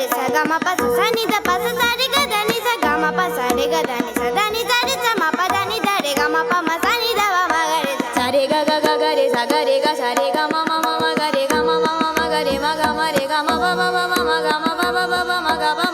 re sa ga ma pa sa ni da pa sa re ga da ni sa ga ma pa sa re ga da ni sa da ni da re sa ma pa da ni da re ga ma pa ma sa ni da va ma ga re sa re ga re sa ga re ga sa re ga ma ma ga re ga ma ma ga re ma ga ma re ga ma ba ma ga ma ba